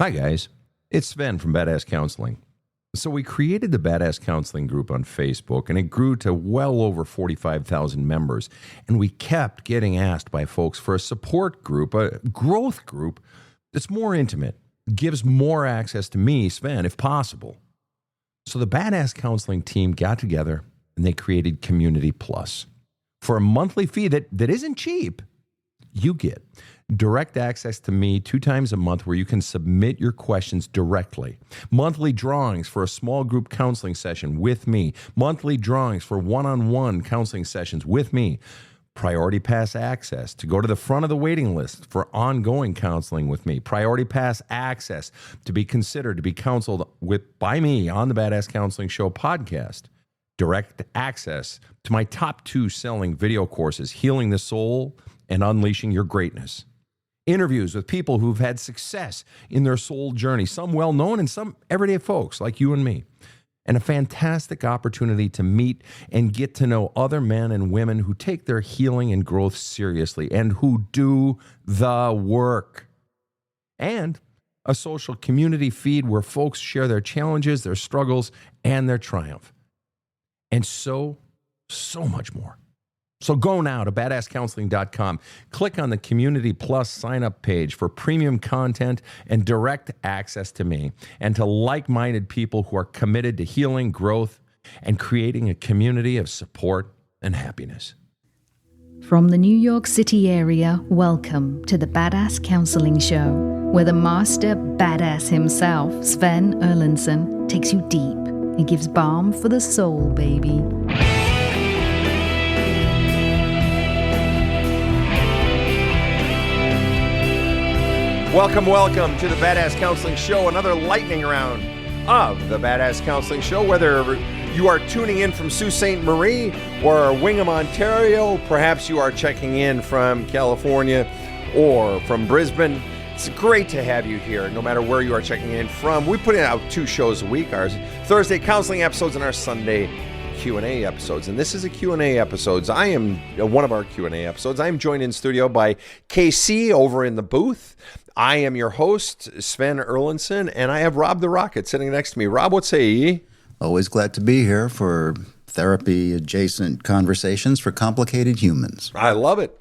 Hi, guys. It's Sven from Badass Counseling. So we created the Badass Counseling group on Facebook, and it grew to well over 45,000 members. And we kept getting asked by folks for a support group, a growth group that's more intimate, gives more access to me, Sven, if possible. So the Badass Counseling team got together, and they created Community Plus. For a monthly fee that isn't cheap, you get direct access to me 2 times a month where you can submit your questions directly. Monthly drawings for a small group counseling session with me. Monthly drawings for one-on-one counseling sessions with me. Priority Pass access to go to the front of the waiting list for ongoing counseling with me. Priority Pass access to be considered to be counseled by me on the Badass Counseling Show podcast. Direct access to my top 2 selling video courses, Healing the Soul and Unleashing Your Greatness. Interviews with people who've had success in their soul journey, some well-known and some everyday folks like you and me. And a fantastic opportunity to meet and get to know other men and women who take their healing and growth seriously and who do the work. And a social community feed where folks share their challenges, their struggles, and their triumph. And so much more. So go now to badasscounseling.com. Click on the Community Plus sign-up page for premium content and direct access to me and to like-minded people who are committed to healing, growth, and creating a community of support and happiness. From the New York City area, welcome to the Badass Counseling Show, where the master badass himself, Sven Erlandson, takes you deep and gives balm for the soul, baby. Welcome to the Badass Counseling Show, another lightning round of the Badass Counseling Show. Whether you are tuning in from Sault Ste. Marie or Wingham, Ontario, perhaps you are checking in from California or from Brisbane, it's great to have you here, no matter where you are checking in from. We put out 2 shows a week, our Thursday counseling episodes and our Sunday Q&A episodes. And this is a Q&A episode. I am one of our Q&A episodes. I am joined in studio by KC over in the booth. I am your host, Sven Erlandson, and I have Rob the Rocket sitting next to me. Rob, what say ye? Always glad to be here for therapy-adjacent conversations for complicated humans. I love it.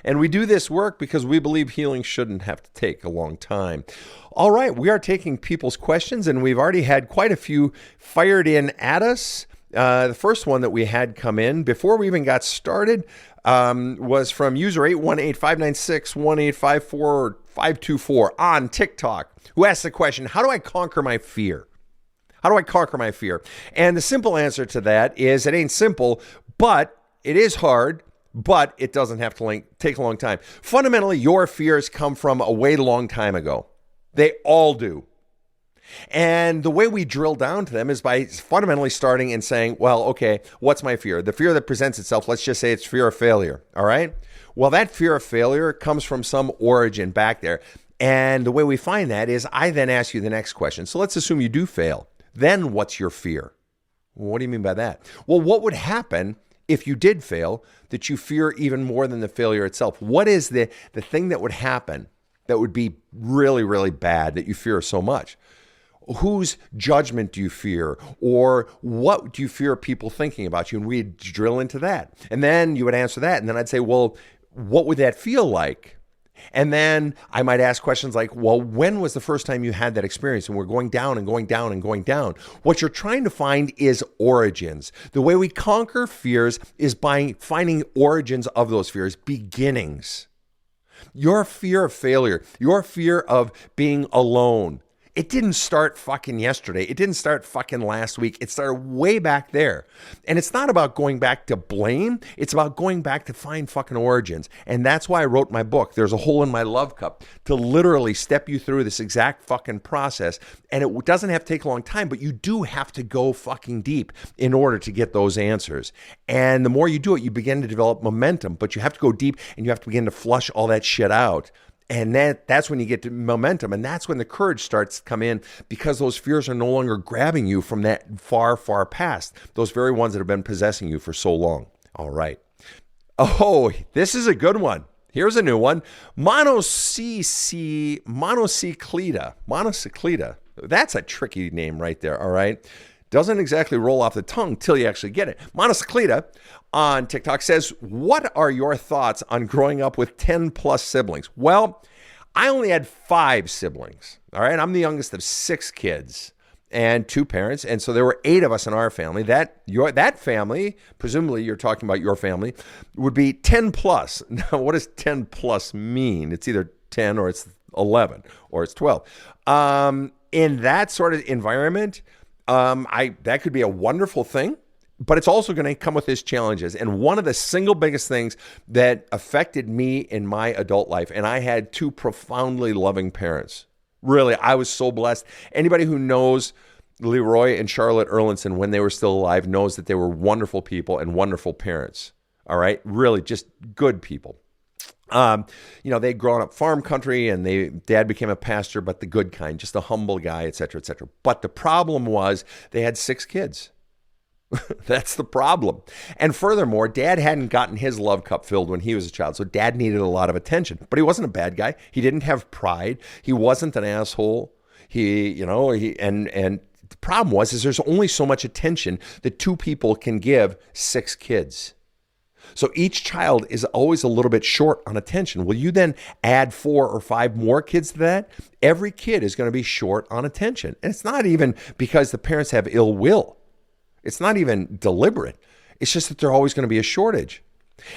And we do this work because we believe healing shouldn't have to take a long time. All right, we are taking people's questions, and we've already had quite a few fired in at us. The first one that we had come in before we even got started was from user 818-596-1854-524 on TikTok, who asked the question, how do I conquer my fear? How do I conquer my fear? And the simple answer to that is it ain't simple, but it is hard, but it doesn't have to take a long time. Fundamentally, your fears come from a way long time ago. They all do. And the way we drill down to them is by fundamentally starting and saying, well, okay, what's my fear? The fear that presents itself, let's just say it's fear of failure, all right? Well, that fear of failure comes from some origin back there. And the way we find that is I then ask you the next question. So let's assume you do fail. Then what's your fear? What do you mean by that? Well, what would happen if you did fail that you fear even more than the failure itself? What is the thing that would happen that would be really, really bad that you fear so much? Whose judgment do you fear? Or what do you fear people thinking about you? And we'd drill into that. And then you would answer that. And then I'd say, well, what would that feel like? And then I might ask questions like, well, when was the first time you had that experience? And we're going down and going down and going down. What you're trying to find is origins. The way we conquer fears is by finding origins of those fears, beginnings. Your fear of failure, your fear of being alone, it didn't start fucking yesterday. It didn't start fucking last week. It started way back there. And it's not about going back to blame. It's about going back to find fucking origins. And that's why I wrote my book, There's a Hole in My Love Cup, to literally step you through this exact fucking process. And it doesn't have to take a long time, but you do have to go fucking deep in order to get those answers. And the more you do it, you begin to develop momentum, but you have to go deep and you have to begin to flush all that shit out. And that's when you get to momentum. And that's when the courage starts to come in, because those fears are no longer grabbing you from that far, far past, those very ones that have been possessing you for so long. All right. Oh, this is a good one. Here's a new one. Monocycleta. That's a tricky name right there, all right? Doesn't exactly roll off the tongue till you actually get it. Monocycleta on TikTok says, what are your thoughts on growing up with 10 plus siblings? Well, I only had 5 siblings, all right? I'm the youngest of 6 kids and 2 parents, and so there were 8 of us in our family. That family, presumably you're talking about your family, would be 10 plus. Now, what does 10 plus mean? It's either 10 or it's 11 or it's 12. In that sort of environment, that could be a wonderful thing, but it's also going to come with its challenges. And one of the single biggest things that affected me in my adult life, and I had 2 profoundly loving parents. Really, I was so blessed. Anybody who knows Leroy and Charlotte Erlinson when they were still alive knows that they were wonderful people and wonderful parents. All right, really just good people. They'd grown up farm country, and dad became a pastor, but the good kind, just a humble guy, et cetera, et cetera. But the problem was they had 6 kids. That's the problem. And furthermore, dad hadn't gotten his love cup filled when he was a child. So dad needed a lot of attention, but he wasn't a bad guy. He didn't have pride. He wasn't an asshole. And the problem was there's only so much attention that 2 people can give 6 kids. So each child is always a little bit short on attention. Will you then add 4 or 5 more kids to that? Every kid is going to be short on attention. And it's not even because the parents have ill will. It's not even deliberate. It's just that there's always going to be a shortage.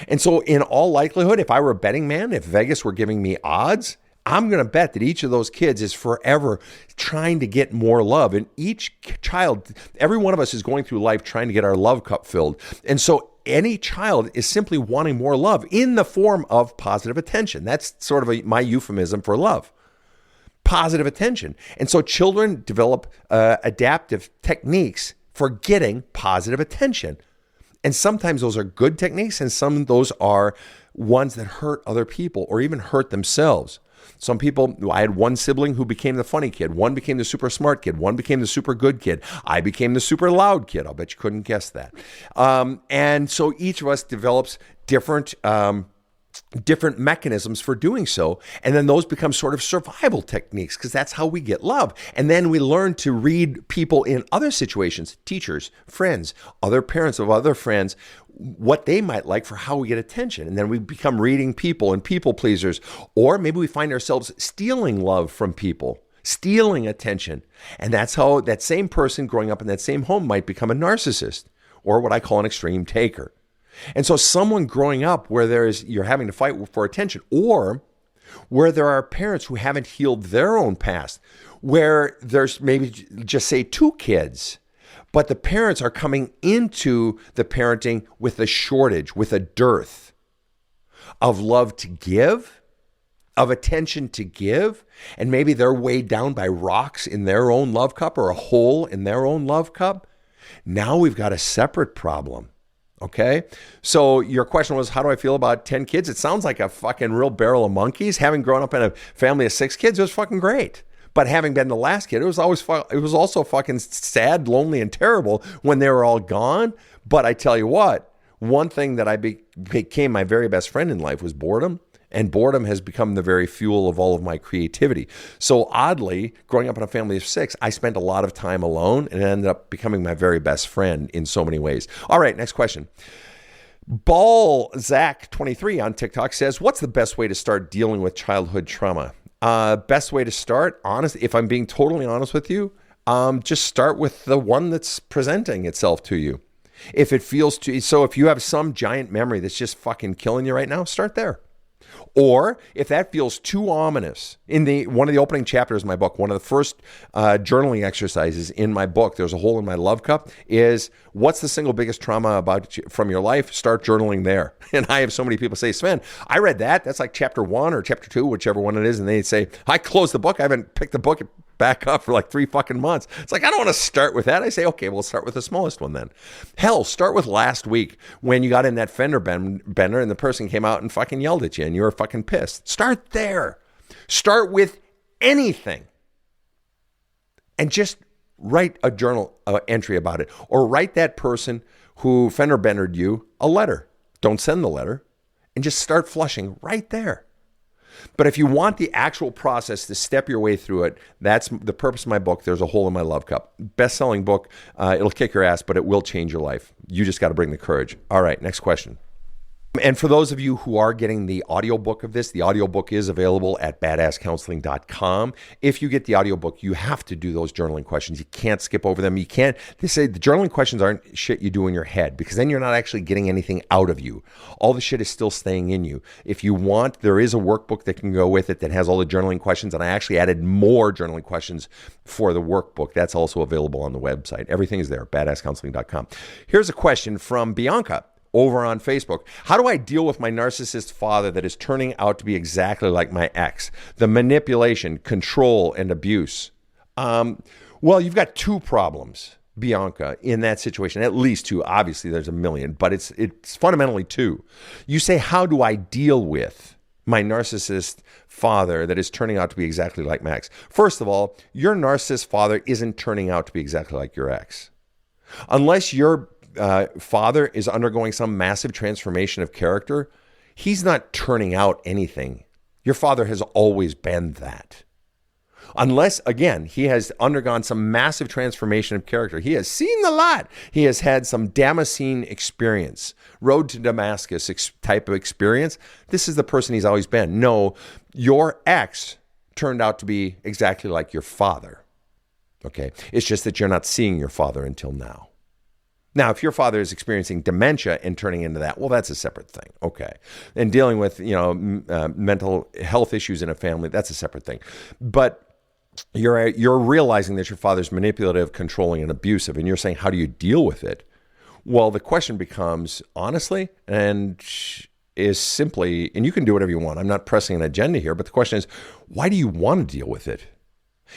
And so in all likelihood, if I were a betting man, if Vegas were giving me odds, I'm going to bet that each of those kids is forever trying to get more love. And each child, every one of us is going through life trying to get our love cup filled. And so any child is simply wanting more love in the form of positive attention. That's sort of my euphemism for love. Positive attention. And so children develop adaptive techniques for getting positive attention. And sometimes those are good techniques, and some of those are ones that hurt other people or even hurt themselves. Some people, I had one sibling who became the funny kid. One became the super smart kid. One became the super good kid. I became the super loud kid. I'll bet you couldn't guess that. And so each of us develops different mechanisms for doing so. And then those become sort of survival techniques because that's how we get love. And then we learn to read people in other situations, teachers, friends, other parents of other friends, what they might like for how we get attention. And then we become reading people and people pleasers. Or maybe we find ourselves stealing love from people, stealing attention. And that's how that same person growing up in that same home might become a narcissist or what I call an extreme taker. And so someone growing up where you're having to fight for attention, or where there are parents who haven't healed their own past, where there's maybe just say 2 kids, but the parents are coming into the parenting with a shortage, with a dearth of love to give, of attention to give, and maybe they're weighed down by rocks in their own love cup or a hole in their own love cup. Now we've got a separate problem. Okay, so your question was, how do I feel about 10 kids? It sounds like a fucking real barrel of monkeys. Having grown up in a family of 6 kids, it was fucking great. But having been the last kid, it was also fucking sad, lonely, and terrible when they were all gone. But I tell you what, one thing that became my very best friend in life was boredom. And boredom has become the very fuel of all of my creativity. So oddly, growing up in a family of 6, I spent a lot of time alone and it ended up becoming my very best friend in so many ways. All right, next question. Balzac23 on TikTok says, what's the best way to start dealing with childhood trauma? Best way to start, honest, if I'm being totally honest with you, just start with the one that's presenting itself to you. If if you have some giant memory that's just fucking killing you right now, start there. Or if that feels too ominous, in one of the opening chapters of my book, one of the first journaling exercises in my book, there's a hole in my love cup, is what's the single biggest trauma from your life? Start journaling there. And I have so many people say, Sven, I read that. That's like chapter 1 or chapter 2, whichever one it is. And they say, I closed the book. I haven't picked the book back up for like 3 fucking months. It's like, I don't want to start with that. I say, okay, we'll start with the smallest one then. Hell, start with last week when you got in that fender bender and the person came out and fucking yelled at you and you were fucking pissed. Start there. Start with anything and just write a journal entry about it, or write that person who fender bendered you a letter. Don't send the letter. and just start flushing right there. But if you want the actual process to step your way through it, that's the purpose of my book, There's a Hole in My Love Cup. Best-selling book. It'll kick your ass, but it will change your life. You just got to bring the courage. All right, next question. And for those of you who are getting the audiobook of this, the audiobook is available at badasscounseling.com. If you get the audiobook, you have to do those journaling questions. You can't skip over them. You can't, they say the journaling questions aren't shit you do in your head, because then you're not actually getting anything out of you. All the shit is still staying in you. If you want, there is a workbook that can go with it that has all the journaling questions, and I actually added more journaling questions for the workbook. That's also available on the website. Everything is there, badasscounseling.com. Here's a question from Bianca over on Facebook. How do I deal with my narcissist father that is turning out to be exactly like my ex? The manipulation, control, and abuse. Well, you've got two problems, Bianca, in that situation. At least two. Obviously, there's a million, but it's fundamentally two. You say, how do I deal with my narcissist father that is turning out to be exactly like my ex? First of all, your narcissist father isn't turning out to be exactly like your ex. Unless your father is undergoing some massive transformation of character, he's not turning out anything. Your father has always been that. Unless, again, he has undergone some massive transformation of character. He has seen the lot. He has had some Damascene experience, road to Damascus type of experience. This is the person he's always been. No, your ex turned out to be exactly like your father. Okay? It's just that you're not seeing your father until now. Now, if your father is experiencing dementia and turning into that, well, that's a separate thing. Okay. And dealing with, mental health issues in a family, that's a separate thing. But you're realizing that your father's manipulative, controlling, and abusive, and you're saying, how do you deal with it? Well, the question becomes, honestly, and is simply, and you can do whatever you want. I'm not pressing an agenda here, but the question is, why do you want to deal with it?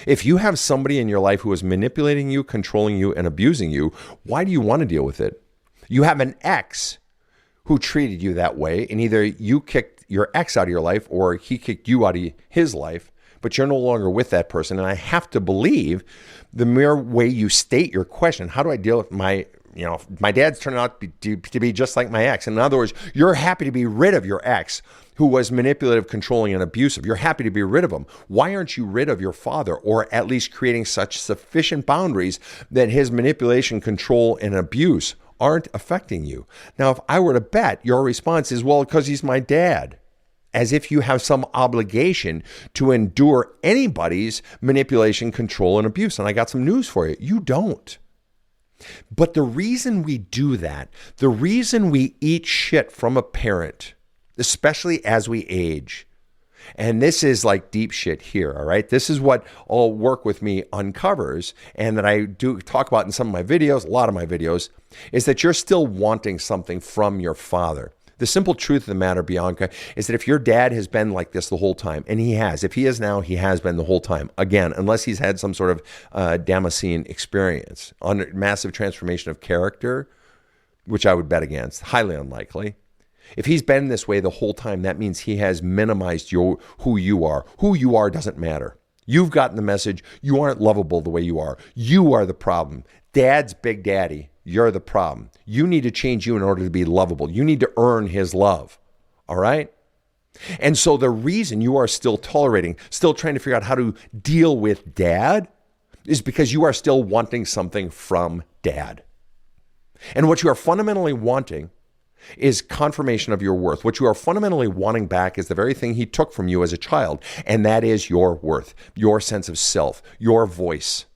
If you have somebody in your life who is manipulating you, controlling you, and abusing you, why do you want to deal with it? You have an ex who treated you that way, and either you kicked your ex out of your life or he kicked you out of his life, but you're no longer with that person. And I have to believe the mere way you state your question, how do I deal with my dad's turning out to be just like my ex. In other words, you're happy to be rid of your ex who was manipulative, controlling, and abusive. You're happy to be rid of him. Why aren't you rid of your father, or at least creating such sufficient boundaries that his manipulation, control, and abuse aren't affecting you? Now, if I were to bet, your response is, well, because he's my dad. As if you have some obligation to endure anybody's manipulation, control, and abuse. And I got some news for you. You don't. But the reason we do that, the reason we eat shit from a parent, especially as we age, and this is like deep shit here, all right? This is what all Work With Me uncovers, and that I do talk about in some of my videos, a lot of my videos, is that you're still wanting something from your father. The simple truth of the matter, Bianca, is that if your dad has been like this the whole time, and he has, if he is now, he has been the whole time. Again, unless he's had some sort of Damascene experience, on massive transformation of character, which I would bet against, highly unlikely. If he's been this way the whole time, that means he has minimized who you are. Who you are doesn't matter. You've gotten the message, you aren't lovable the way you are. You are the problem. Dad's Big Daddy. You're the problem. You need to change you in order to be lovable. You need to earn his love. All right? And so the reason you are still tolerating, still trying to figure out how to deal with dad, is because you are still wanting something from dad. And what you are fundamentally wanting is confirmation of your worth. What you are fundamentally wanting back is the very thing he took from you as a child, and that is your worth, your sense of self, your voice.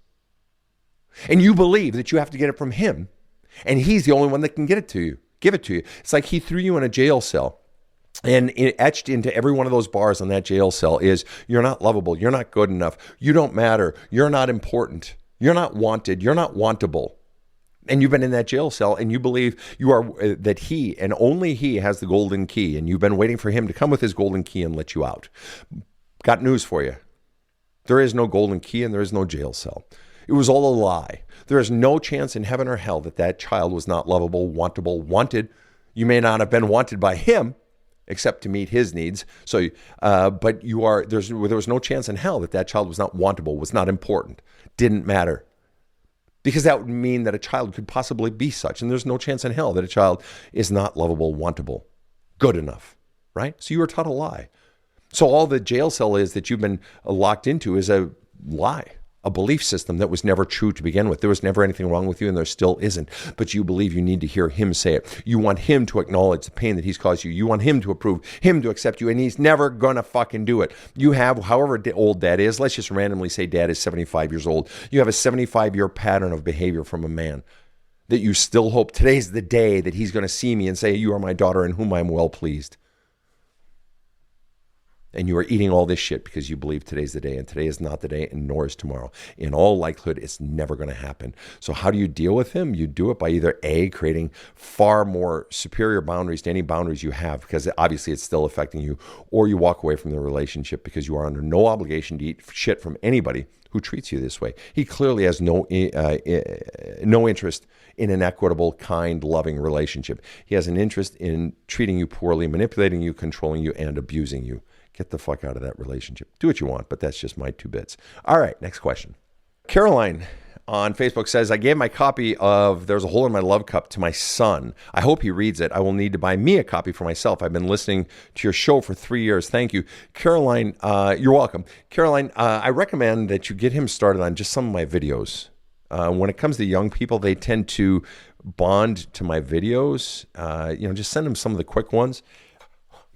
And you believe that you have to get it from him, and he's the only one that can give it to you. It's like he threw you in a jail cell, and etched into every one of those bars on that jail cell is, you're not lovable, you're not good enough, you don't matter, you're not important, you're not wanted, you're not wantable. And you've been in that jail cell, and you believe you are that he and only he has the golden key, and you've been waiting for him to come with his golden key and let you out. Got news for you. There is no golden key, and there is no jail cell. It was all a lie. There is no chance in heaven or hell that that child was not lovable, wantable, wanted. You may not have been wanted by him, except to meet his needs. So, but you are. There was no chance in hell that that child was not wantable, was not important, didn't matter. Because that would mean that a child could possibly be such. And there's no chance in hell that a child is not lovable, wantable, good enough. right? So you were taught a lie. So all the jail cell is that you've been locked into is a lie, a belief system that was never true to begin with. There was never anything wrong with you, and there still isn't. But you believe you need to hear him say it. You want him to acknowledge the pain that he's caused you. You want him to approve, him to accept you, and he's never gonna fucking do it. You have, however old dad is, let's just randomly say dad is 75 years old. You have a 75-year pattern of behavior from a man that you still hope today's the day that he's gonna see me and say, you are my daughter in whom I'm well pleased. And you are eating all this shit because you believe today's the day, and today is not the day, and nor is tomorrow. In all likelihood, it's never going to happen. So how do you deal with him? You do it by either A, creating far more superior boundaries to any boundaries you have, because obviously it's still affecting you, or you walk away from the relationship because you are under no obligation to eat shit from anybody who treats you this way. He clearly has no interest in an equitable, kind, loving relationship. He has an interest in treating you poorly, manipulating you, controlling you, and abusing you. Get the fuck out of that relationship. Do what you want, but that's just my 2 bits. All right, next question. Caroline on Facebook says, I gave my copy of There's a Hole in My Love Cup to my son. I hope he reads it. I will need to buy me a copy for myself. I've been listening to your show for 3 years. Thank you. Caroline, you're welcome. Caroline, I recommend that you get him started on just some of my videos. When it comes to young people, they tend to bond to my videos. Just send them some of the quick ones.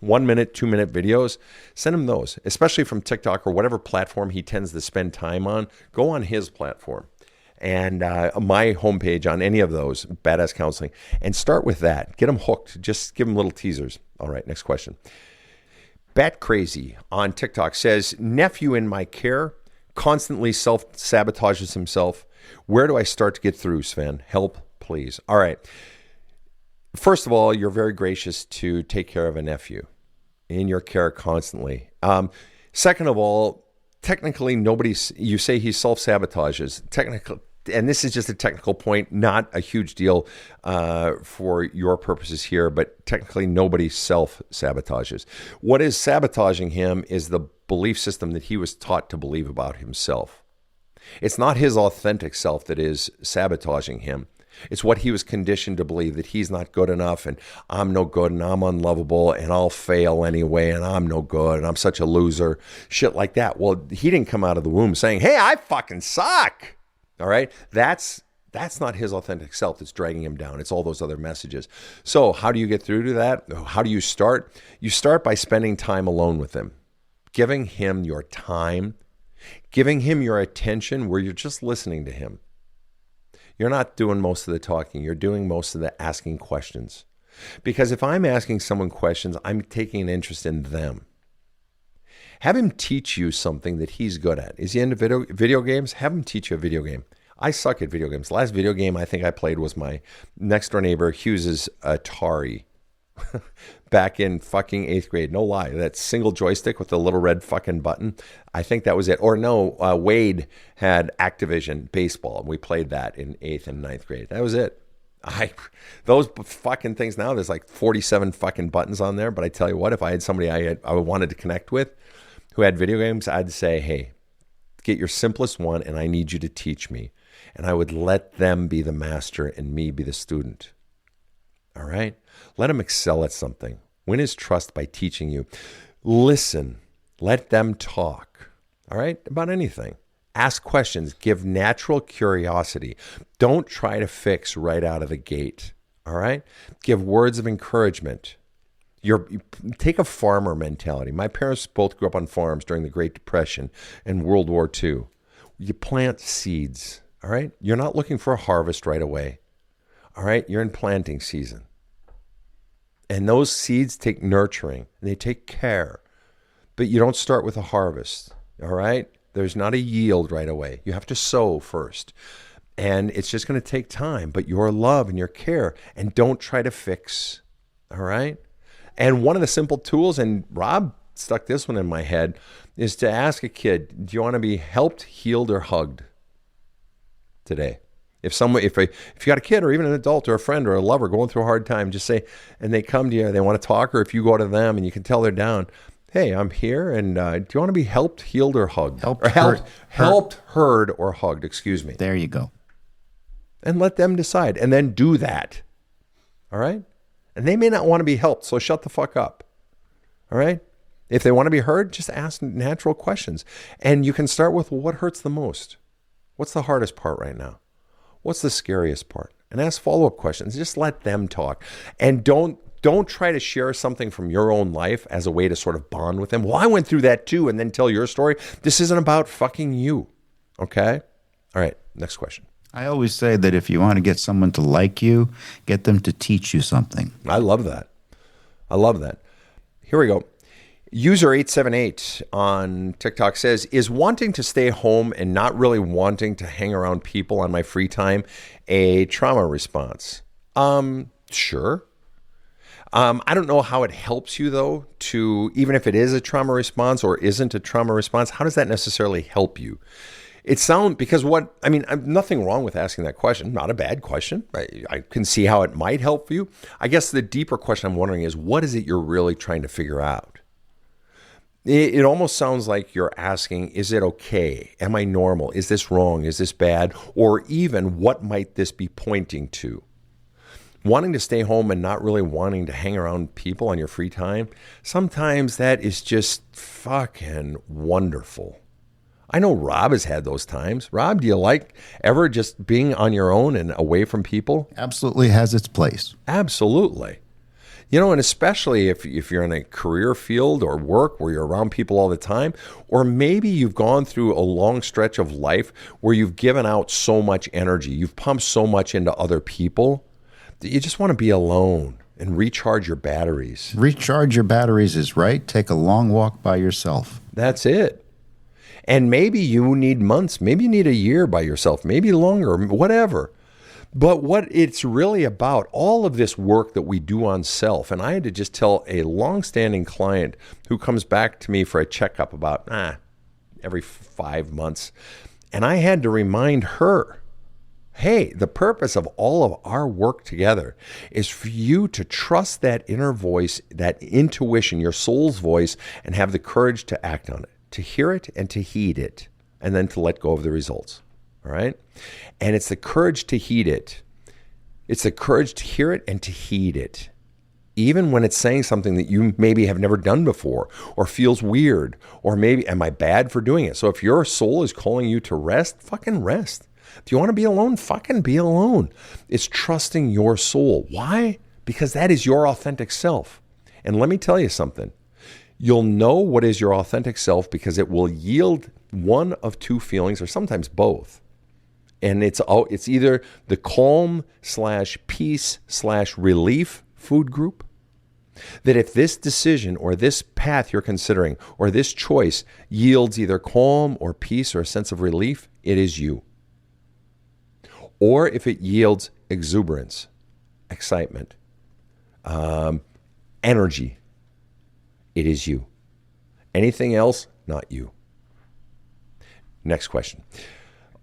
1 minute, 2 minute videos, send him those, especially from TikTok or whatever platform he tends to spend time on. Go on his platform and my homepage on any of those, Badass Counseling, and start with that. Get him hooked. Just give him little teasers. All right, next question. Bat Crazy on TikTok says, nephew in my care constantly self-sabotages himself. Where do I start to get through, Sven? Help, please. All right. First of all, you're very gracious to take care of a nephew in your care constantly. Second of all, technically you say he self-sabotages. Technically, and this is just a technical point, not a huge deal for your purposes here, but technically nobody self-sabotages. What is sabotaging him is the belief system that he was taught to believe about himself. It's not his authentic self that is sabotaging him. It's what he was conditioned to believe, that he's not good enough and I'm no good and I'm unlovable and I'll fail anyway and I'm no good and I'm such a loser, shit like that. Well, he didn't come out of the womb saying, hey, I fucking suck. All right. That's not his authentic self that's dragging him down. It's all those other messages. So how do you get through to that? How do you start? You start by spending time alone with him, giving him your time, giving him your attention where you're just listening to him. You're not doing most of the talking. You're doing most of the asking questions. Because if I'm asking someone questions, I'm taking an interest in them. Have him teach you something that he's good at. Is he into video games? Have him teach you a video game. I suck at video games. The last video game I think I played was my next door neighbor Hughes's Atari. Back in fucking 8th grade. No lie. That single joystick with the little red fucking button. I think that was it. Or no, Wade had Activision baseball, and we played that in 8th and 9th grade. That was it. Those fucking things now, there's like 47 fucking buttons on there. But I tell you what, if I had somebody I wanted to connect with who had video games, I'd say, hey, get your simplest one, and I need you to teach me. And I would let them be the master and me be the student. All right? Let him excel at something. Win his trust by teaching you. Listen. Let them talk. All right? About anything. Ask questions. Give natural curiosity. Don't try to fix right out of the gate. All right? Give words of encouragement. Take a farmer mentality. My parents both grew up on farms during the Great Depression and World War II. You plant seeds. All right? You're not looking for a harvest right away. All right, you're in planting season. And those seeds take nurturing, and they take care. But you don't start with a harvest, all right? There's not a yield right away. You have to sow first. And it's just going to take time, but your love and your care, and don't try to fix, all right? And one of the simple tools, and Rob stuck this one in my head, is to ask a kid, do you want to be helped, healed, or hugged today? If you got a kid or even an adult or a friend or a lover going through a hard time, just say, and they come to you, they want to talk, or if you go to them and you can tell they're down, hey, I'm here, and do you want to be helped, healed, or hugged? Helped, heard, or hugged, excuse me. There you go. And let them decide, and then do that. All right? And they may not want to be helped, so shut the fuck up. All right? If they want to be heard, just ask natural questions. And you can start with, well, what hurts the most? What's the hardest part right now? What's the scariest part? And ask follow-up questions. Just let them talk. And don't try to share something from your own life as a way to sort of bond with them. Well, I went through that too, and then tell your story. This isn't about fucking you. Okay? All right, next question. I always say that if you want to get someone to like you, get them to teach you something. I love that. I love that. Here we go. User 878 on TikTok says, is wanting to stay home and not really wanting to hang around people on my free time a trauma response? Sure. I don't know how it helps you, though, to, even if it is a trauma response or isn't a trauma response, how does that necessarily help you? Nothing wrong with asking that question. Not a bad question. I can see how it might help you. I guess the deeper question I'm wondering is, what is it you're really trying to figure out? It almost sounds like you're asking, is it okay? Am I normal? Is this wrong? Is this bad? Or even, what might this be pointing to? Wanting to stay home and not really wanting to hang around people on your free time, sometimes that is just fucking wonderful. I know Rob has had those times. Rob, do you like ever just being on your own and away from people? Absolutely has its place. Absolutely. And especially if you're in a career field or work where you're around people all the time, or maybe you've gone through a long stretch of life where you've given out so much energy, you've pumped so much into other people that you just want to be alone and recharge your batteries. Recharge your batteries is right. Take a long walk by yourself. That's it. And maybe you need months, maybe you need a year by yourself, maybe longer, whatever. But what it's really about, all of this work that we do on self, and I had to just tell a longstanding client who comes back to me for a checkup about every 5 months, and I had to remind her, hey, the purpose of all of our work together is for you to trust that inner voice, that intuition, your soul's voice, and have the courage to act on it, to hear it and to heed it, and then to let go of the results. All right? And it's the courage to heed it. It's the courage to hear it and to heed it. Even when it's saying something that you maybe have never done before or feels weird, or maybe, am I bad for doing it? So if your soul is calling you to rest, fucking rest. Do you want to be alone? Fucking be alone. It's trusting your soul. Why? Because that is your authentic self. And let me tell you something. You'll know what is your authentic self because it will yield one of two feelings, or sometimes both. And it's either the calm/peace/relief food group, that if this decision or this path you're considering or this choice yields either calm or peace or a sense of relief, it is you. Or if it yields exuberance, excitement, energy, it is you. Anything else, not you. Next question.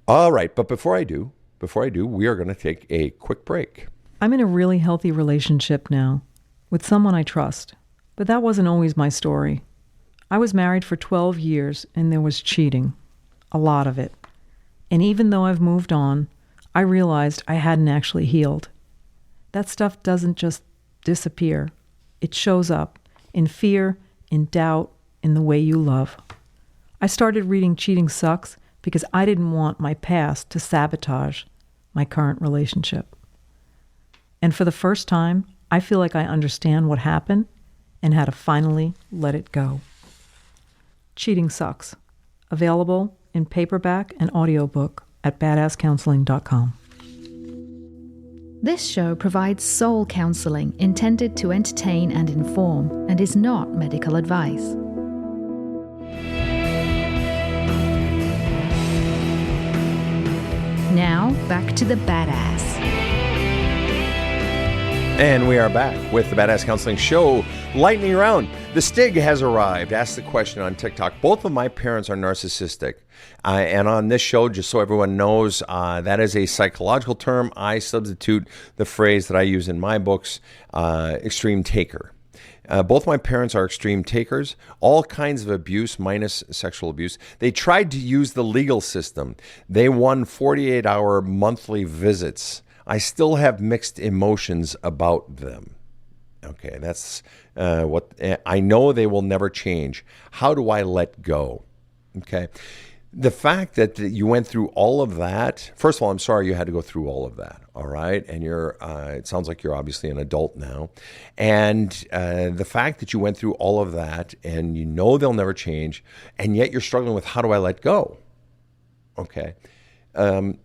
All right, but before I do, we are going to take a quick break. I'm in a really healthy relationship now with someone I trust, but that wasn't always my story. I was married for 12 years and there was cheating, a lot of it. And even though I've moved on, I realized I hadn't actually healed. That stuff doesn't just disappear. It shows up in fear, in doubt, in the way you love. I started reading Cheating Sucks because I didn't want my past to sabotage my current relationship. And for the first time, I feel like I understand what happened and how to finally let it go. Cheating Sucks. Available in paperback and audiobook at badasscounseling.com. This show provides soul counseling intended to entertain and inform and is not medical advice. Now, back to the badass. And we are back with the Badass Counseling Show. Lightning round. The Stig has arrived. Ask the question on TikTok. Both of my parents are narcissistic. And on this show, just so everyone knows, that is a psychological term. I substitute the phrase that I use in my books, extreme taker. Both my parents are extreme takers, all kinds of abuse minus sexual abuse. They tried to use the legal system. They won 48-hour monthly visits. I still have mixed emotions about them. Okay, that's what I know they will never change. How do I let go? Okay. The fact that you went through all of that, first of all, I'm sorry you had to go through all of that, all right? And it sounds like you're obviously an adult now. And the fact that you went through all of that and you know they'll never change, and yet you're struggling with how do I let go? Okay.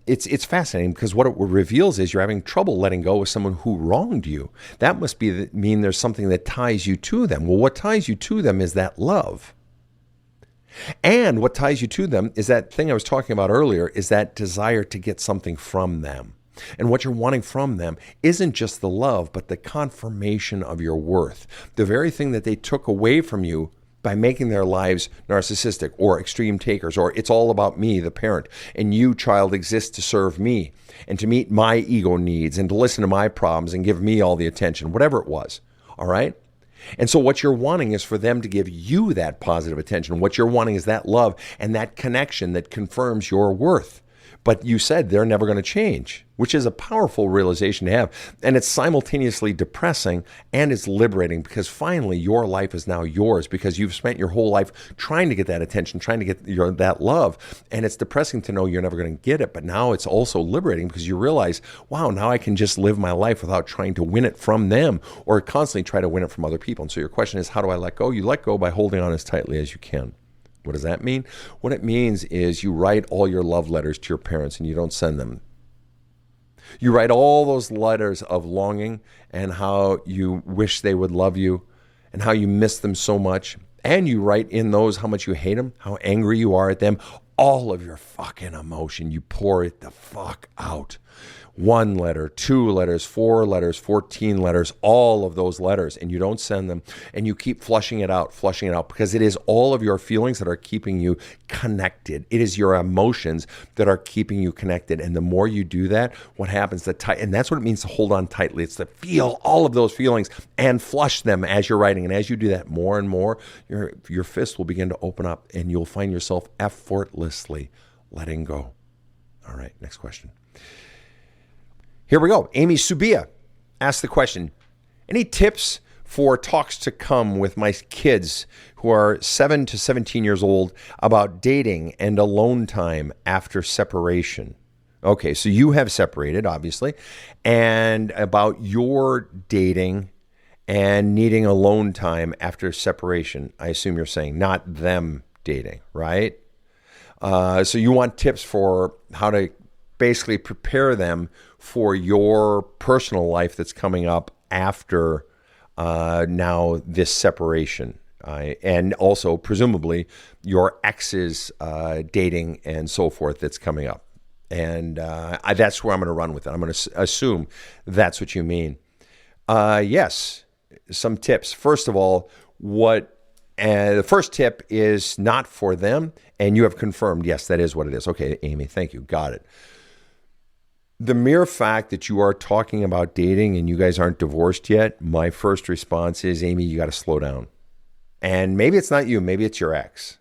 It's fascinating because what it reveals is you're having trouble letting go of someone who wronged you. That must mean there's something that ties you to them. Well, what ties you to them is that love. And what ties you to them is that thing I was talking about earlier, is that desire to get something from them. And what you're wanting from them isn't just the love, but the confirmation of your worth. The very thing that they took away from you by making their lives narcissistic or extreme takers, or it's all about me, the parent, and you, child, exist to serve me and to meet my ego needs and to listen to my problems and give me all the attention, whatever it was. All right? And so what you're wanting is for them to give you that positive attention. What you're wanting is that love and that connection that confirms your worth. But you said they're never going to change, which is a powerful realization to have. And it's simultaneously depressing and it's liberating because finally your life is now yours because you've spent your whole life trying to get that attention, trying to get that love. And it's depressing to know you're never going to get it. But now it's also liberating because you realize, wow, now I can just live my life without trying to win it from them or constantly try to win it from other people. And so your question is, how do I let go? You let go by holding on as tightly as you can. What does that mean? What it means is you write all your love letters to your parents and you don't send them. You write all those letters of longing and how you wish they would love you and how you miss them so much. And you write in those how much you hate them, how angry you are at them, all of your fucking emotion. You pour it the fuck out. 1 letter, 2 letters, 4 letters, 14 letters, all of those letters, and you don't send them, and you keep flushing it out, because it is all of your feelings that are keeping you connected. It is your emotions that are keeping you connected, and the more you do that, what happens, and that's what it means to hold on tightly. It's to feel all of those feelings and flush them as you're writing, and as you do that more and more, your fist will begin to open up, and you'll find yourself effortlessly letting go. All right, next question. Here we go. Amy Subia asked the question, any tips for talks to come with my kids who are 7 to 17 years old about dating and alone time after separation? Okay, so you have separated, obviously, and about your dating and needing alone time after separation. I assume you're saying not them dating, right? So you want tips for how to basically prepare them for your personal life that's coming up after now this separation. And also, presumably, your ex's dating and so forth that's coming up. And that's where I'm going to run with it. I'm going to assume that's what you mean. Yes, some tips. First of all, the first tip is not for them, and you have confirmed, yes, that is what it is. Okay, Amy, thank you. Got it. The mere fact that you are talking about dating and you guys aren't divorced yet, my first response is, Amy, you got to slow down. And maybe it's not you, maybe it's your ex.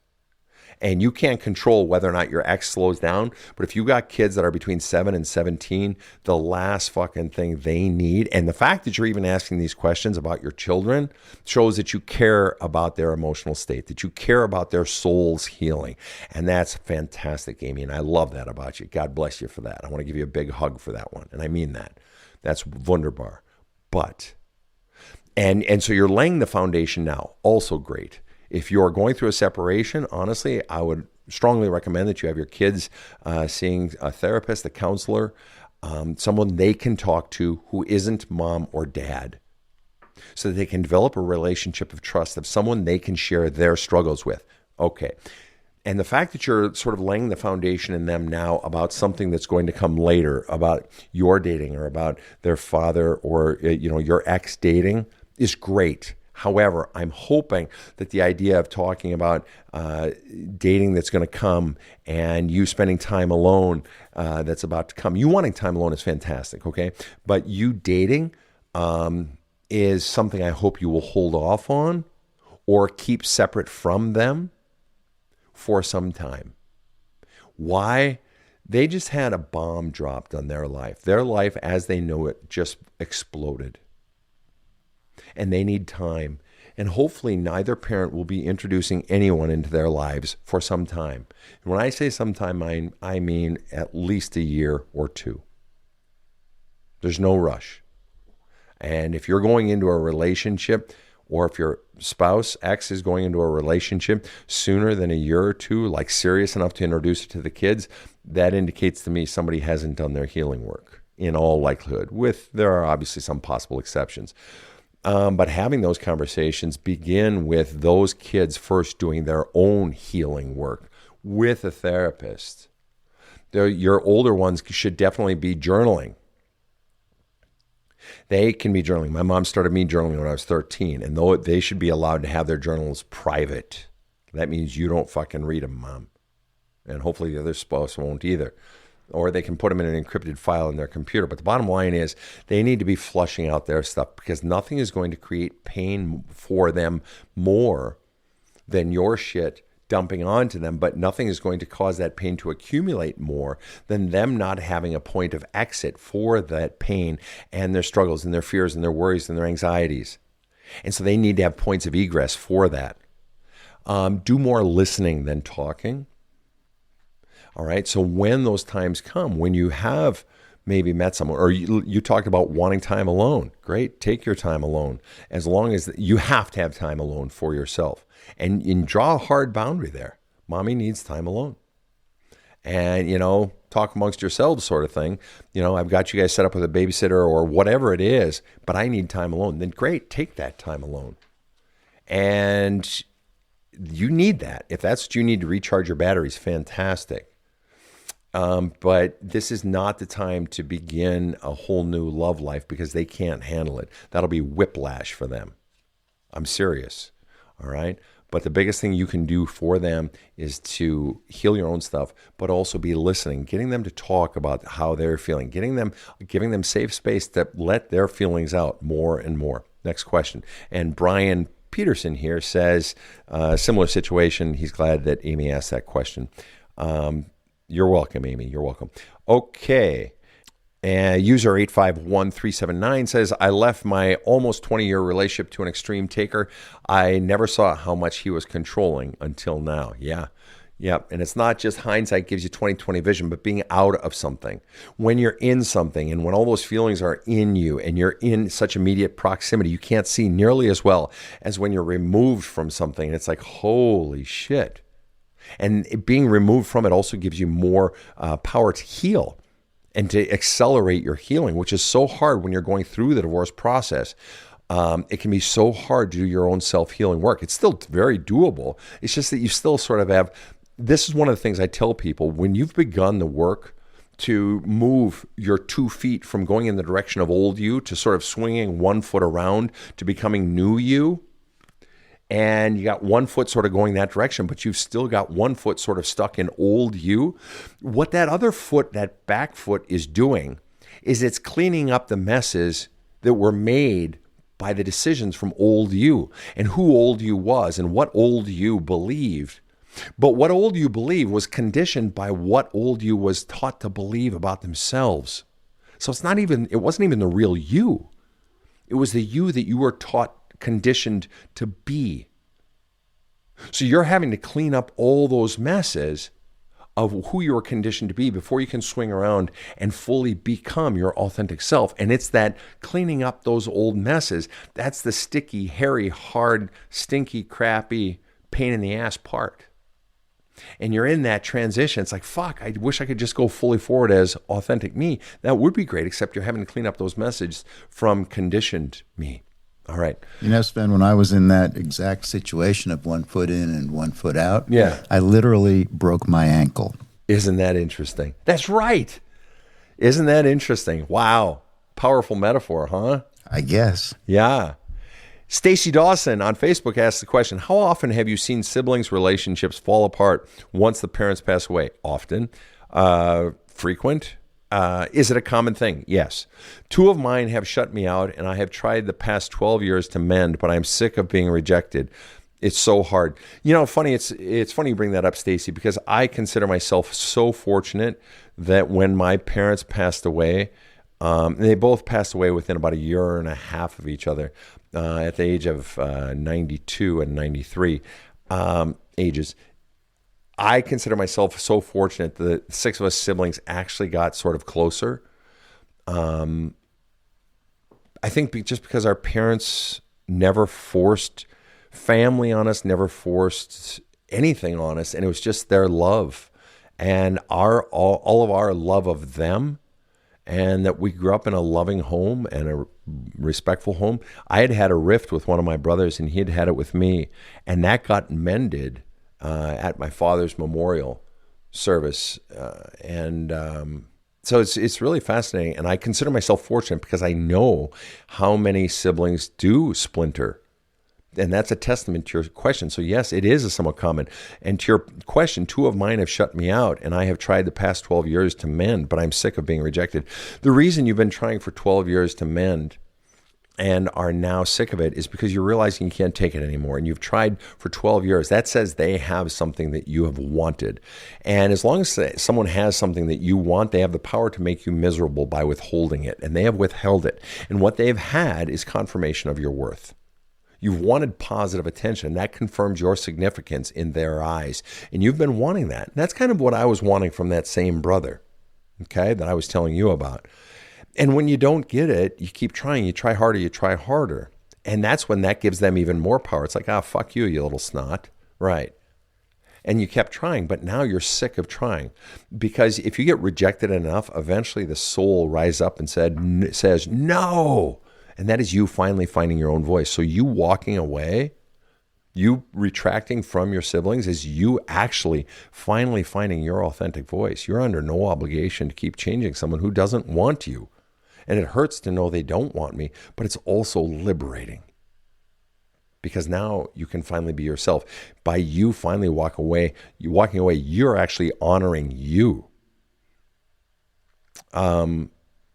And you can't control whether or not your ex slows down. But if you got kids that are between 7 and 17, the last fucking thing they need, and the fact that you're even asking these questions about your children shows that you care about their emotional state, that you care about their soul's healing. And that's fantastic, Amy. And I love that about you. God bless you for that. I want to give you a big hug for that one. And I mean that. That's wunderbar. And so you're laying the foundation now. Also great. If you're going through a separation, honestly, I would strongly recommend that you have your kids seeing a therapist, a counselor, someone they can talk to who isn't mom or dad, so that they can develop a relationship of trust of someone they can share their struggles with. Okay. And the fact that you're sort of laying the foundation in them now about something that's going to come later, about your dating or about their father or your ex dating, is great. However, I'm hoping that the idea of talking about dating that's going to come and you spending time alone that's about to come, you wanting time alone is fantastic, okay? But you dating is something I hope you will hold off on or keep separate from them for some time. Why? They just had a bomb dropped on their life. Their life as they know it just exploded. and they need time. And hopefully neither parent will be introducing anyone into their lives for some time. And when I say sometime, I mean at least a year or two. There's no rush. And if you're going into a relationship, or if your spouse, ex, is going into a relationship sooner than a year or two, like serious enough to introduce it to the kids, that indicates to me somebody hasn't done their healing work in all likelihood. There are obviously some possible exceptions. But having those conversations begin with those kids first doing their own healing work with a therapist. Your older ones should definitely be journaling. They can be journaling. My mom started me journaling when I was 13, and though they should be allowed to have their journals private. That means you don't fucking read them, Mom. And hopefully the other spouse won't either. Or they can put them in an encrypted file in their computer. But the bottom line is they need to be flushing out their stuff, because nothing is going to create pain for them more than your shit dumping onto them, but nothing is going to cause that pain to accumulate more than them not having a point of exit for that pain and their struggles and their fears and their worries and their anxieties. And so they need to have points of egress for that. Do more listening than talking. All right. So when those times come, when you have maybe met someone, or you talked about wanting time alone, great. Take your time alone. As long as you have to have time alone for yourself. And draw a hard boundary there. Mommy needs time alone. And, talk amongst yourselves sort of thing. I've got you guys set up with a babysitter or whatever it is, but I need time alone. Then great, take that time alone. And you need that. If that's what you need to recharge your batteries, fantastic. But this is not the time to begin a whole new love life, because they can't handle it. That'll be whiplash for them. I'm serious. All right. But the biggest thing you can do for them is to heal your own stuff, but also be listening, getting them to talk about how they're feeling, giving them safe space to let their feelings out more and more. Next question. And Brian Peterson here says, similar situation. He's glad that Amy asked that question. You're welcome, Amy. You're welcome. Okay. User 851379 says, I left my almost 20-year relationship to an extreme taker. I never saw how much he was controlling until now. Yeah. And it's not just hindsight gives you 20/20 vision, but being out of something. When you're in something and when all those feelings are in you and you're in such immediate proximity, you can't see nearly as well as when you're removed from something. It's like, holy shit. And being removed from it also gives you more power to heal and to accelerate your healing, which is so hard when you're going through the divorce process. It can be so hard to do your own self-healing work. It's still very doable. It's just that you still sort of have, this is one of the things I tell people, when you've begun the work to move your 2 feet from going in the direction of old you to sort of swinging 1 foot around to becoming new you, and you got 1 foot sort of going that direction, but you've still got 1 foot sort of stuck in old you. What that other foot, that back foot, is doing is it's cleaning up the messes that were made by the decisions from old you and who old you was and what old you believed. But what old you believed was conditioned by what old you was taught to believe about themselves. So it wasn't even the real you. It was the you that you were taught, conditioned to be. So you're having to clean up all those messes of who you were conditioned to be before you can swing around and fully become your authentic self. And it's that cleaning up those old messes, that's the sticky, hairy, hard, stinky, crappy, pain in the ass part. And you're in that transition. It's like, fuck, I wish I could just go fully forward as authentic me. That would be great, except you're having to clean up those messages from conditioned me. All right. Sven, when I was in that exact situation of 1 foot in and 1 foot out, yeah, I literally broke my ankle. Isn't that interesting? That's right. Isn't that interesting? Wow. Powerful metaphor, huh? I guess. Yeah. Stacy Dawson on Facebook asked the question, how often have you seen siblings' relationships fall apart once the parents pass away? Often. Frequent. Is it a common thing? Yes. 2 of mine have shut me out, and I have tried the past 12 years to mend, but I'm sick of being rejected. It's so hard. Funny, it's funny you bring that up, Stacy, because I consider myself so fortunate that when my parents passed away, They both passed away within about a year and a half of each other at the age of 92 and 93 ages. I consider myself so fortunate that the six of us siblings actually got sort of closer. I think just because our parents never forced family on us, never forced anything on us, and it was just their love and all of our love of them, and that we grew up in a loving home and a respectful home. I had had a rift with one of my brothers, and he had had it with me, and that got mended at my father's memorial service, so it's really fascinating, and I consider myself fortunate because I know how many siblings do splinter. And that's a testament to your question. So yes, it is a somewhat common. And to your question, 2 of mine have shut me out, and I have tried the past 12 years to mend, but I'm sick of being rejected. The reason you've been trying for 12 years to mend and are now sick of it is because you're realizing you can't take it anymore. And you've tried for 12 years. That says they have something that you have wanted. And as long as someone has something that you want, they have the power to make you miserable by withholding it. And they have withheld it. And what they've had is confirmation of your worth. You've wanted positive attention. That confirms your significance in their eyes. And you've been wanting that. And that's kind of what I was wanting from that same brother, okay, that I was telling you about. And when you don't get it, you keep trying. You try harder, you try harder. And that's when that gives them even more power. It's like, fuck you, you little snot. Right. And you kept trying, but now you're sick of trying. Because if you get rejected enough, eventually the soul rises up and says, no. And that is you finally finding your own voice. So you walking away, you retracting from your siblings is you actually finally finding your authentic voice. You're under no obligation to keep changing someone who doesn't want you. And it hurts to know they don't want me, but it's also liberating. Because now you can finally be yourself. By you finally walking away, you're actually honoring you.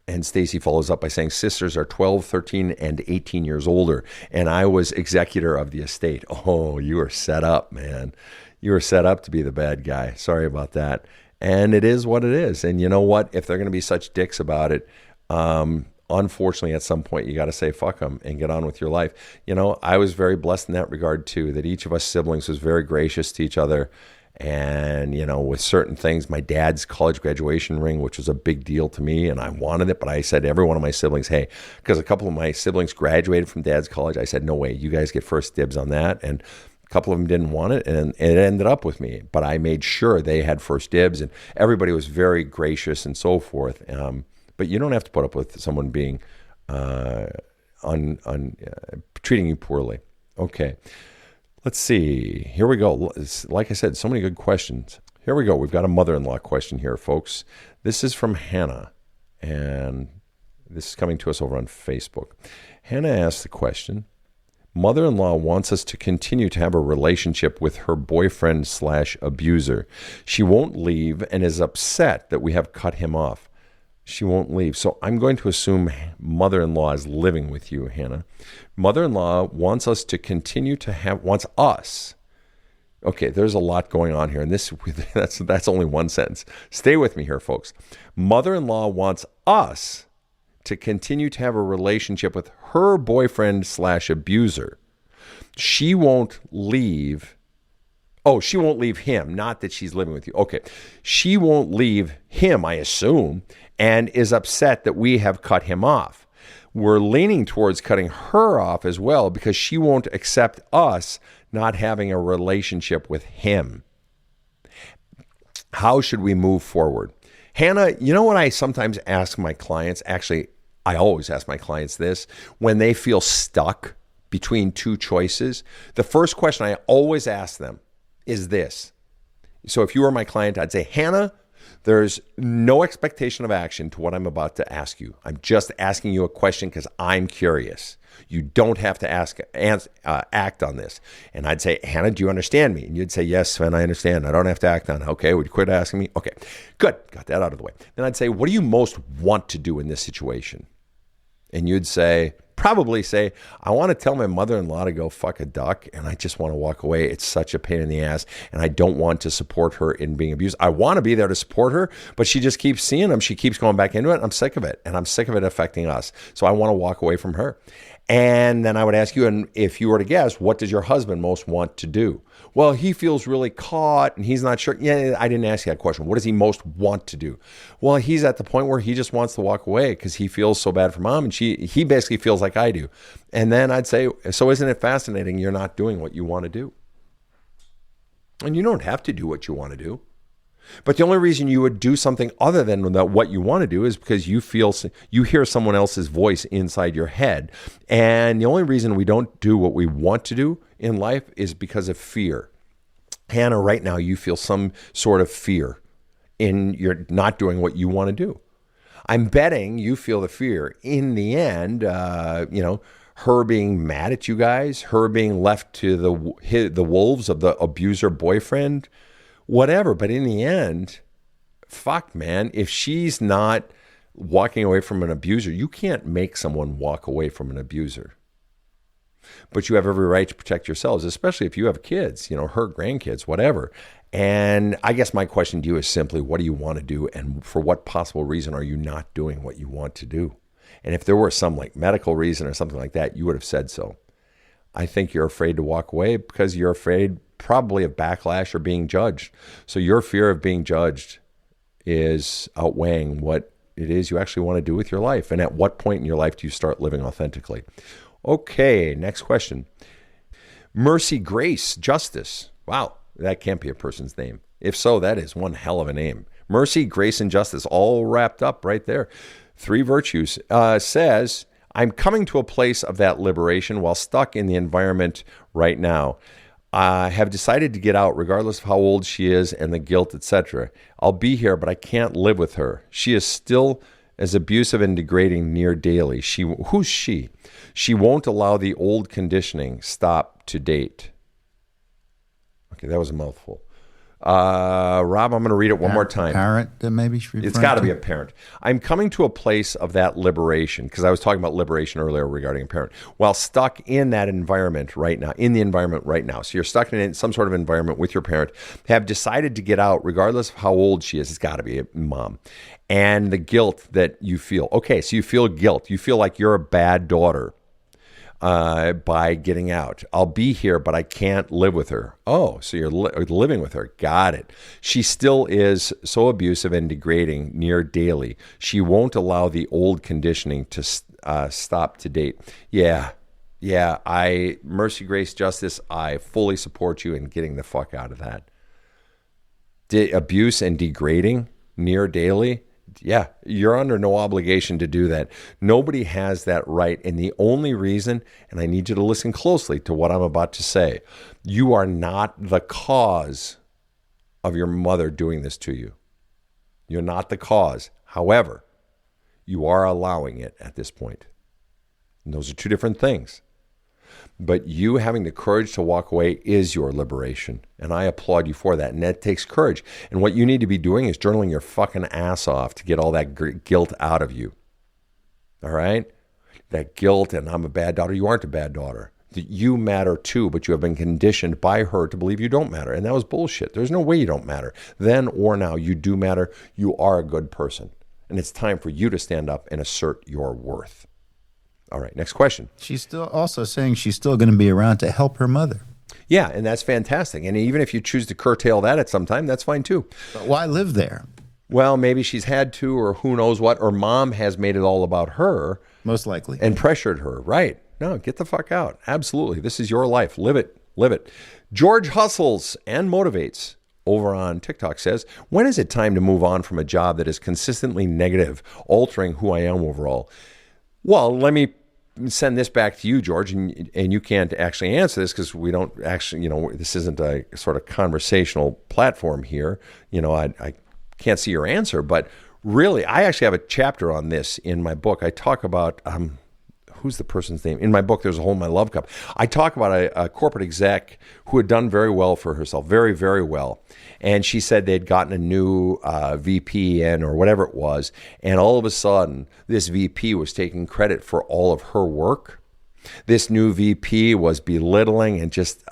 And Stacy follows up by saying, sisters are 12, 13, and 18 years older, and I was executor of the estate. Oh, you were set up, man. You were set up to be the bad guy. Sorry about that. And it is what it is. And you know what? If they're going to be such dicks about it, unfortunately, at some point, you got to say fuck them and get on with your life. You know, I was very blessed in that regard, too, that each of us siblings was very gracious to each other. And, you know, with certain things, my dad's college graduation ring, which was a big deal to me, and I wanted it, but I said to every one of my siblings, hey, because a couple of my siblings graduated from dad's college, I said, no way, you guys get first dibs on that. And a couple of them didn't want it, and it ended up with me. But I made sure they had first dibs, and everybody was very gracious and so forth. But you don't have to put up with someone being treating you poorly. Okay. Let's see. Here we go. Like I said, so many good questions. Here we go. We've got a mother-in-law question here, folks. This is from Hannah, and this is coming to us over on Facebook. Hannah asked the question, mother-in-law wants us to continue to have a relationship with her boyfriend/abuser. She won't leave and is upset that we have cut him off. She won't leave. So I'm going to assume mother-in-law is living with you, Hannah. Mother-in-law wants us to continue to wants us. Okay, there's a lot going on here, and that's only one sentence. Stay with me here, folks. Mother-in-law wants us to continue to have a relationship with her boyfriend/abuser. She won't leave. Oh, she won't leave him, not that she's living with you. Okay. She won't leave him, I assume, and is upset that we have cut him off. We're leaning towards cutting her off as well because she won't accept us not having a relationship with him. How should we move forward? Hannah, you know what I sometimes ask my clients? Actually, I always ask my clients this. When they feel stuck between two choices, the first question I always ask them is this. So if you were my client, I'd say, Hannah, there's no expectation of action to what I'm about to ask you. I'm just asking you a question because I'm curious. You don't have to act on this. And I'd say, Hannah, do you understand me? And you'd say, yes, Sven, I understand. I don't have to act on it. Okay, would you quit asking me? Okay, good. Got that out of the way. Then I'd say, what do you most want to do in this situation? And you'd say, probably say, I want to tell my mother-in-law to go fuck a duck, and I just want to walk away. It's such a pain in the ass, and I don't want to support her in being abused. I want to be there to support her, but she just keeps seeing them. She keeps going back into it. I'm sick of it, and I'm sick of it affecting us. So I want to walk away from her. And then I would ask you, and if you were to guess, what does your husband most want to do? Well, he feels really caught and he's not sure. Yeah, I didn't ask you that question. What does he most want to do? Well, he's at the point where he just wants to walk away because he feels so bad for mom, and he basically feels like I do. And then I'd say, so isn't it fascinating you're not doing what you want to do? And you don't have to do what you want to do. But the only reason you would do something other than what you want to do is because you hear someone else's voice inside your head. And the only reason we don't do what we want to do in life is because of fear. Hannah, right now you feel some sort of fear in you're not doing what you want to do. I'm betting you feel the fear in the end, her being mad at you guys, her being left to the wolves of the abuser boyfriend, whatever. But in the end, fuck, man, if she's not walking away from an abuser, you can't make someone walk away from an abuser. But you have every right to protect yourselves, especially if you have kids, her grandkids, whatever. And I guess my question to you is simply, what do you want to do? And for what possible reason are you not doing what you want to do? And if there were some like medical reason or something like that, you would have said so. I think you're afraid to walk away because you're afraid probably of backlash or being judged. So your fear of being judged is outweighing what it is you actually want to do with your life. And at what point in your life do you start living authentically? Okay, next question. Mercy, Grace, Justice. Wow, that can't be a person's name. If so, that is one hell of a name. Mercy, Grace, and Justice, all wrapped up right there. 3 virtues. Says, I'm coming to a place of that liberation while stuck in the environment right now. I have decided to get out regardless of how old she is and the guilt, etc. I'll be here, but I can't live with her. She is still as abusive and degrading near daily. Who's she? She won't allow the old conditioning stop to date. Okay, that was a mouthful. Rob, I'm going to read it one more time. Parent, maybe? It's got to be a parent. I'm coming to a place of that liberation, because I was talking about liberation earlier regarding a parent, while stuck in that environment right now, So you're stuck in some sort of environment with your parent, have decided to get out regardless of how old she is. It's got to be a mom. And the guilt that you feel. Okay, so you feel guilt. You feel like you're a bad daughter. By getting out. I'll be here, but I can't live with her. Oh, so you're living with her. Got it. She still is so abusive and degrading near daily. She won't allow the old conditioning to stop to date. Yeah. Mercy, Grace, Justice, I fully support you in getting the fuck out of that. Abuse and degrading near daily. Yeah, you're under no obligation to do that. Nobody has that right. And the only reason, and I need you to listen closely to what I'm about to say, you are not the cause of your mother doing this to you. You're not the cause. However, you are allowing it at this point. And those are 2 different things. But you having the courage to walk away is your liberation. And I applaud you for that. And that takes courage. And what you need to be doing is journaling your fucking ass off to get all that guilt out of you. All right? That guilt and I'm a bad daughter. You aren't a bad daughter. You matter too, but you have been conditioned by her to believe you don't matter. And that was bullshit. There's no way you don't matter. Then or now, you do matter. You are a good person. And it's time for you to stand up and assert your worth. All right, next question. She's still also saying she's still going to be around to help her mother. Yeah, and that's fantastic. And even if you choose to curtail that at some time, that's fine too. But why live there? Well, maybe she's had to, or who knows what, or mom has made it all about her. Most likely. And pressured her. Right. No, get the fuck out. Absolutely. This is your life. Live it. Live it. George hustles and motivates over on TikTok says, when is it time to move on from a job that is consistently negative, altering who I am overall? Well, let me send this back to you, George, and you can't actually answer this because we don't actually, this isn't a sort of conversational platform here. I can't see your answer, but really, I actually have a chapter on this in my book. I talk about, who's the person's name? In my book, there's a hole in my love cup. I talk about a corporate exec who had done very well for herself, very, very well. And she said they'd gotten a new VP in or whatever it was. And all of a sudden, this VP was taking credit for all of her work. This new VP was belittling and just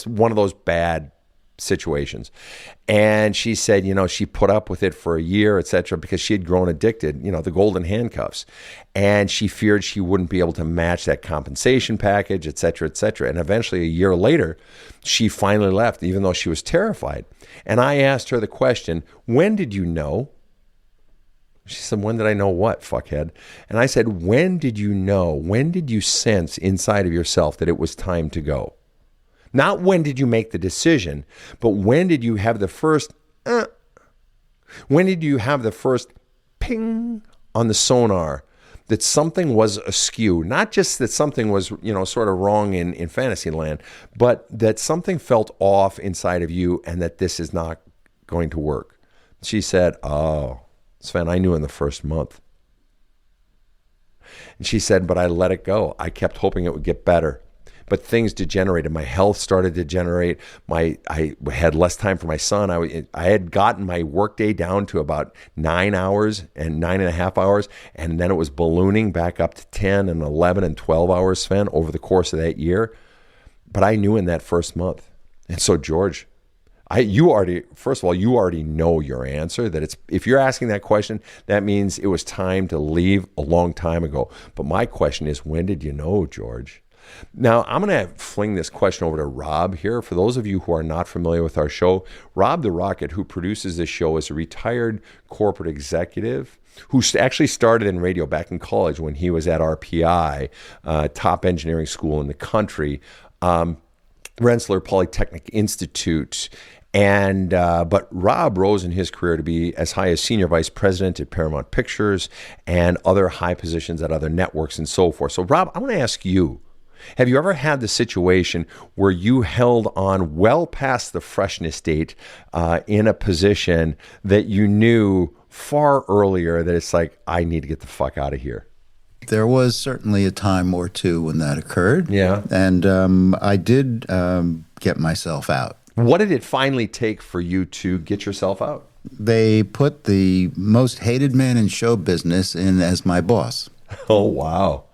one of those bad situations. And she said, she put up with it for a year, et cetera, because she had grown addicted, the golden handcuffs. And she feared she wouldn't be able to match that compensation package, et cetera, et cetera. And eventually, a year later, she finally left, even though she was terrified. And I asked her the question, when did you know? She said, when did I know what, fuckhead? And I said, when did you know? When did you sense inside of yourself that it was time to go? Not when did you make the decision, but when did you have the first, when did you have the first ping on the sonar that something was askew? Not just that something was, sort of wrong in fantasy land, but that something felt off inside of you and that this is not going to work. She said, oh, Sven, I knew in the first month. And she said, but I let it go. I kept hoping it would get better. But things degenerated. My health started to degenerate. I had less time for my son. I had gotten my workday down to about 9 hours and 9.5 hours. And then it was ballooning back up to 10 and 11 and 12 hours, Sven, over the course of that year. But I knew in that first month. And so, George, you already know your answer, that if you're asking that question, that means it was time to leave a long time ago. But my question is, when did you know, George? Now, I'm going to fling this question over to Rob here. For those of you who are not familiar with our show, Rob the Rocket, who produces this show, is a retired corporate executive who actually started in radio back in college when he was at RPI, top engineering school in the country, Rensselaer Polytechnic Institute. But Rob rose in his career to be as high as senior vice president at Paramount Pictures and other high positions at other networks and so forth. So, Rob, I want to ask you, have you ever had the situation where you held on well past the freshness date in a position that you knew far earlier that it's like, I need to get the fuck out of here? There was certainly a time or two when that occurred. Yeah. And I did get myself out. What did it finally take for you to get yourself out? They put the most hated man in show business in as my boss. Oh, wow.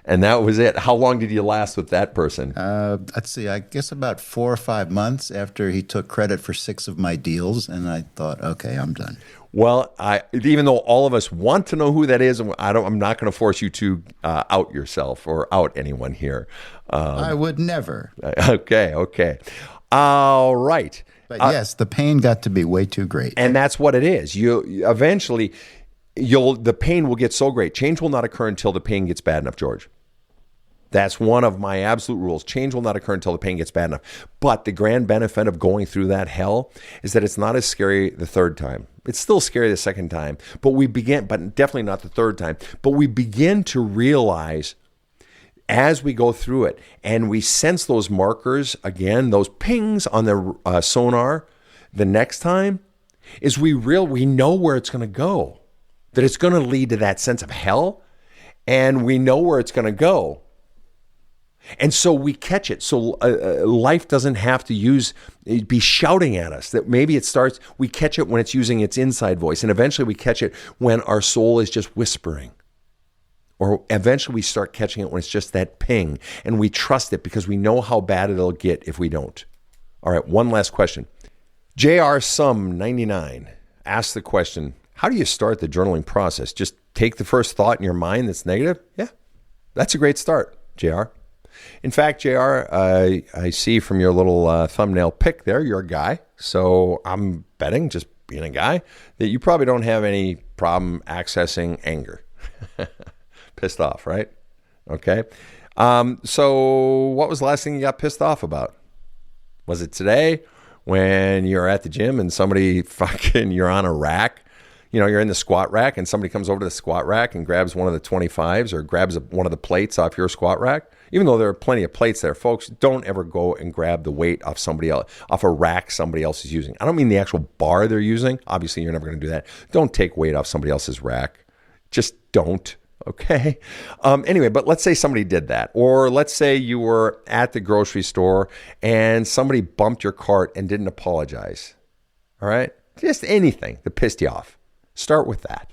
And that was it. How long did you last with that person? Let's see, I guess about 4 or 5 months after he took credit for 6 of my deals, and I thought, okay, I'm done. Well, even though all of us want to know who that is, I'm not going to force you to out yourself or out anyone here. I would never. Okay. All right. But yes, the pain got to be way too great. And that's what it is. The pain will get so great. Change will not occur until the pain gets bad enough, George. That's one of my absolute rules. Change will not occur until the pain gets bad enough. But the grand benefit of going through that hell is that it's not as scary the third time. It's still scary the second time, but definitely not the third time. But we begin to realize as we go through it and we sense those markers again, those pings on the sonar, the next time is we know where it's going to go, that it's going to lead to that sense of hell, and we know where it's going to go. And so we catch it. So life doesn't have to be shouting at us. That maybe we catch it when it's using its inside voice. And eventually we catch it when our soul is just whispering. Or eventually we start catching it when it's just that ping. And we trust it because we know how bad it'll get if we don't. All right, one last question. JR Sum 99 asked the question, how do you start the journaling process? Just take the first thought in your mind that's negative? Yeah, that's a great start, JR. In fact, JR, I see from your little thumbnail pic there, you're a guy. So I'm betting, just being a guy, that you probably don't have any problem accessing anger. Pissed off, right? Okay. So what was the last thing you got pissed off about? Was it today when you're at the gym and you're on a rack? You're in the squat rack and somebody comes over to the squat rack and grabs one of the 25s or grabs one of the plates off your squat rack. Even though there are plenty of plates there, folks, don't ever go and grab the weight off somebody else, off a rack somebody else is using. I don't mean the actual bar they're using. Obviously, you're never going to do that. Don't take weight off somebody else's rack. Just don't. Okay. Anyway, but let's say somebody did that. Or let's say you were at the grocery store and somebody bumped your cart and didn't apologize. All right. Just anything that pissed you off. Start with that.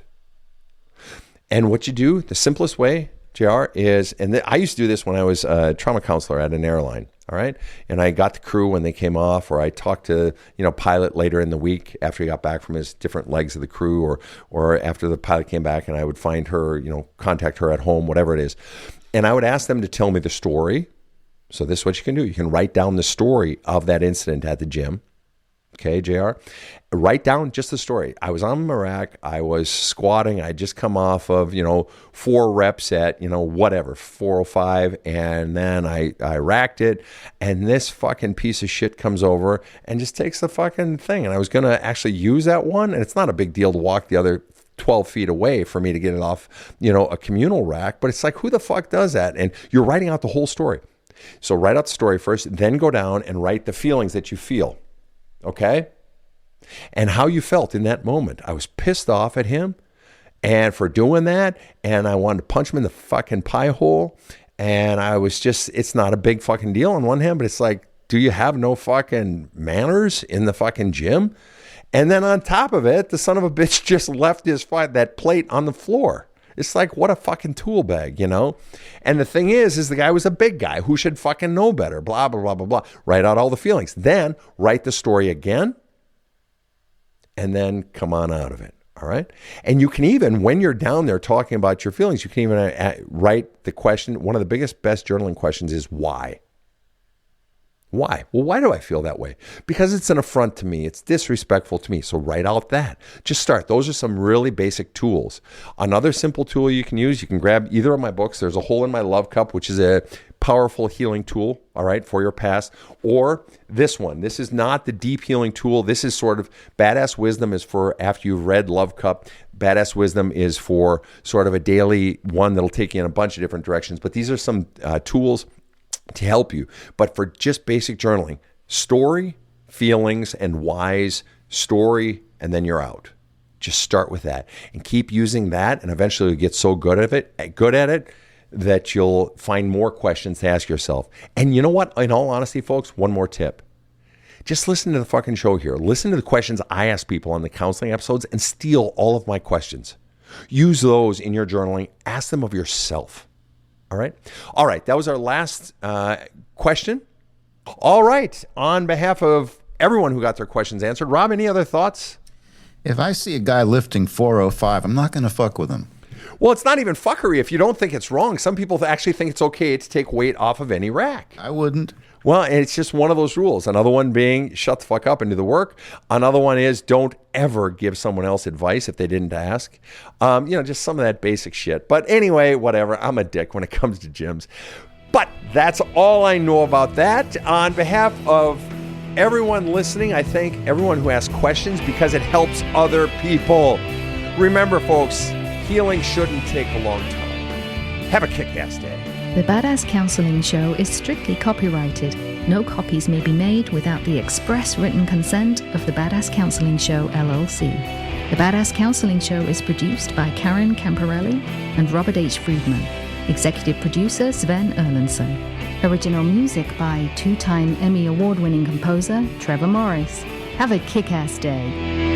And what you do, the simplest way, JR, is, and I used to do this when I was a trauma counselor at an airline. All right. And I got the crew when they came off, or I talked to, pilot later in the week after he got back from his different legs of the crew, or after the pilot came back, and I would find her, contact her at home, whatever it is. And I would ask them to tell me the story. So this is what you can do. You can write down the story of that incident at the gym. Okay, JR, write down just the story. I was on my rack. I was squatting. I just come off of, 4 reps at, whatever, 405. And then I racked it. And this fucking piece of shit comes over and just takes the fucking thing. And I was going to actually use that one. And it's not a big deal to walk the other 12 feet away for me to get it off, a communal rack. But it's like, who the fuck does that? And you're writing out the whole story. So write out the story first, then go down and write the feelings that you feel. Okay? And how you felt in that moment. I was pissed off at him and for doing that, and I wanted to punch him in the fucking pie hole. And I was just, it's not a big fucking deal on one hand, but it's like, do you have no fucking manners in the fucking gym? And then on top of it, the son of a bitch just left that plate on the floor. It's like, what a fucking tool bag, And the thing is the guy was a big guy who should fucking know better, blah, blah, blah, blah, blah. Write out all the feelings. Then write the story again, and then come on out of it, all right? And you can even, when you're down there talking about your feelings, you can even write the question. One of the best journaling questions is why? Why? Well, why do I feel that way? Because it's an affront to me. It's disrespectful to me. So write out that. Just start. Those are some really basic tools. Another simple tool you can use, you can grab either of my books. There's A Hole in My Love Cup, which is a powerful healing tool, all right, for your past. Or this one. This is not the deep healing tool. This is sort of Badass Wisdom is for after you've read Love Cup. Badass Wisdom is for sort of a daily one that'll take you in a bunch of different directions. But these are some tools to help you. But for just basic journaling, story, feelings, and whys, story, and then you're out. Just start with that and keep using that, and eventually you'll get so good at it that you'll find more questions to ask yourself. And you know what? In all honesty, folks, one more tip. Just listen to the fucking show here. Listen to the questions I ask people on the counseling episodes and steal all of my questions. Use those in your journaling. Ask them of yourself. All right. That was our last question. All right. On behalf of everyone who got their questions answered, Rob, any other thoughts? If I see a guy lifting 405, I'm not going to fuck with him. Well, it's not even fuckery if you don't think it's wrong. Some people actually think it's okay to take weight off of any rack. I wouldn't. Well, it's just one of those rules. Another one being shut the fuck up and do the work. Another one is don't ever give someone else advice if they didn't ask. Just some of that basic shit. But anyway, whatever. I'm a dick when it comes to gyms. But that's all I know about that. On behalf of everyone listening, I thank everyone who asks questions because it helps other people. Remember, folks, healing shouldn't take a long time. Have a kick-ass day. The Badass Counseling Show is strictly copyrighted. No copies may be made without the express written consent of the Badass Counseling Show, LLC. The Badass Counseling Show is produced by Karen Camparelli and Robert H. Friedman. Executive producer Sven Erlandson. Original music by 2-time Emmy Award-winning composer Trevor Morris. Have a kick-ass day.